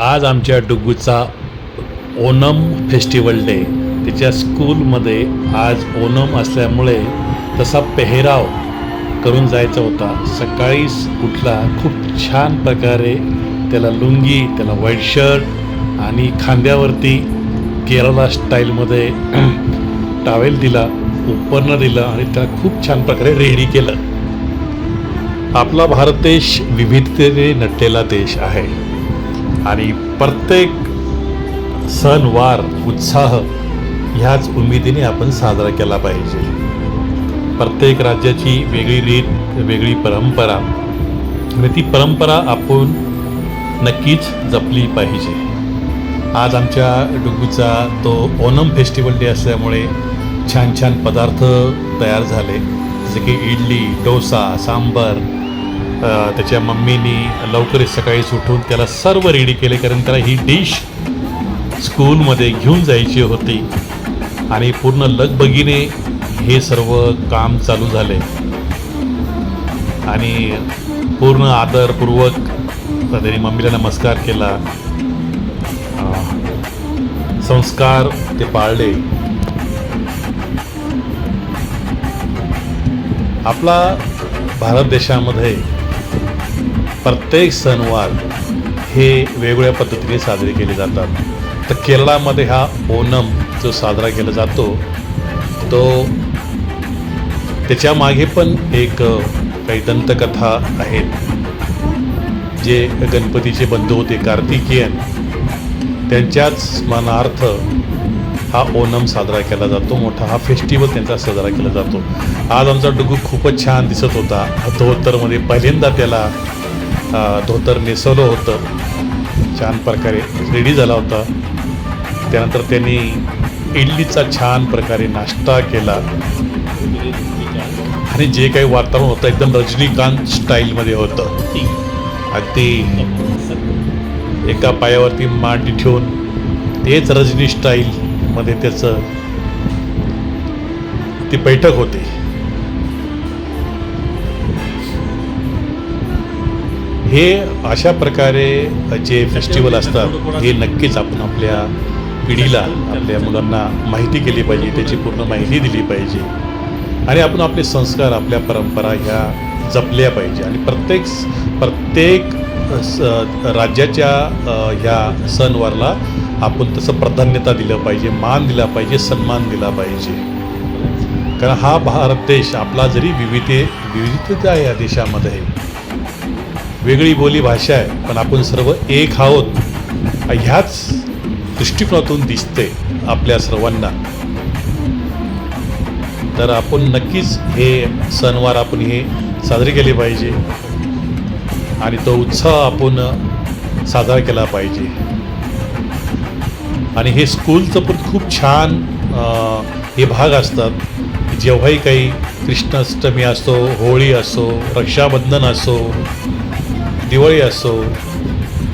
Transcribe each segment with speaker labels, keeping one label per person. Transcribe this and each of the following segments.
Speaker 1: आज आमच्या डुग्गूचा Onam festival day. त्याच्या स्कूलमध्ये आज ओणम असल्यामुळे तसा पेहराव करून जायचा होता. सकाळीच उठला, खूप छान प्रकारे त्याला लुंगी, त्याला व्हाईट शर्ट आणि खांद्यावरती केरला स्टाईलमध्ये टावेल दिला, उपरणं दिलं आणि त्याला खूप छान प्रकारे रेडी केलं. आपला भारत देश विविधतेने नटलेला देश आहे आणि प्रत्येक सणवार उत्साह ह्याच उमेदीने आपण साजरा केला पाहिजे. प्रत्येक राज्याची वेगळी रीत, वेगळी परंपरा आणि ती परंपरा आपण नक्कीच जपली पाहिजे. आज आमच्या डुग्गूचा तो ओणम फेस्टिवल डे असल्यामुळे छान छान पदार्थ तयार झाले, जसे की इडली, डोसा, सांबार. त्याच्या मम्मीनी लवकरच सकाळीच उठून त्याला सर्व रेडी केले, कारण त्याला ही डिश स्कूलमध्ये घेऊन जायची होती आणि पूर्ण लगबगीने हे सर्व काम चालू झाले आणि पूर्ण आदरपूर्वक त्याने मम्मीला नमस्कार केला, संस्कार ते पाळले. आपला भारत देशामध्ये प्रत्येक सणवार हे वेगवेगळ्या पद्धतीने साजरे केले जातात. तर केरळामध्ये हा ओणम जो साजरा केला जातो तो त्याच्या मागे पण एक काही दंतकथा आहेत. जे गणपतीचे बंधू होते कार्तिकेयन, त्यांच्याच स्मरणार्थ हा ओणम साजरा केला जातो. मोठा हा फेस्टिवल त्यांचा साजरा केला जातो. आज आमचा डुग्गू खूपच छान दिसत होता. धोतरमध्ये पहिल्यांदा त्याला धोतर नेसवलं होतं, छान प्रकारे रेडी झाला होता. त्यानंतर त्यांनी इडलीचा छान प्रकारे नाश्ता केला आणि जे काही वातावरण होतं एकदम रजनीकांत स्टाईलमध्ये होतं. अगदी एका पायावरती मांडी ठेवून तेच रजनी स्टाईलमध्ये त्याचं ती बैठक होती. हे अशा प्रकारे जे फेस्टिवल असतात हे नक्कीच आपण आपल्या पिढीला, आपल्या मुलांना माहिती केली पाहिजे, त्याची पूर्ण माहिती दिली पाहिजे आणि आपण आपले संस्कार, आपल्या परंपरा ह्या जपल्या पाहिजे. आणि प्रत्येक राज्याच्या ह्या सणवारला आपण तसं प्राधान्यता दिलं पाहिजे, मान दिला पाहिजे, सन्मान दिला पाहिजे. कारण हा भारत देश आपला जरी विविधता आहे, या देशामध्ये वेगळी बोली भाषा आहे, पण आपण सर्व एक आहोत ह्याच दृष्टिकोनातून दिसते आपल्या सर्वांना. तर आपण नक्कीच हे सणवार आपण हे साजरे केले पाहिजे आणि तो उत्साह आपण साजरा केला पाहिजे. आणि हे स्कूलचं पण खूप छान हे भाग असतात. जेव्हाही काही कृष्णाष्टमी असो, होळी असो, रक्षाबंधन असो, दिवाळी असो,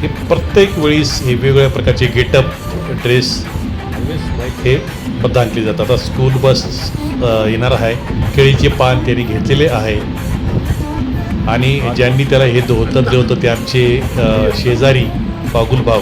Speaker 1: हे प्रत्येक वेळीस हे वेगवेगळ्या प्रकारचे गेटअप, ड्रेस हे प्रदान केले जातात. आता स्कूल बस येणार आहे, केळीचे पान त्यांनी घेतलेले आहे आणि ज्यांनी त्याला हे धोतर दिलं होतं ते आमचे शेजारी बागुल भाऊ.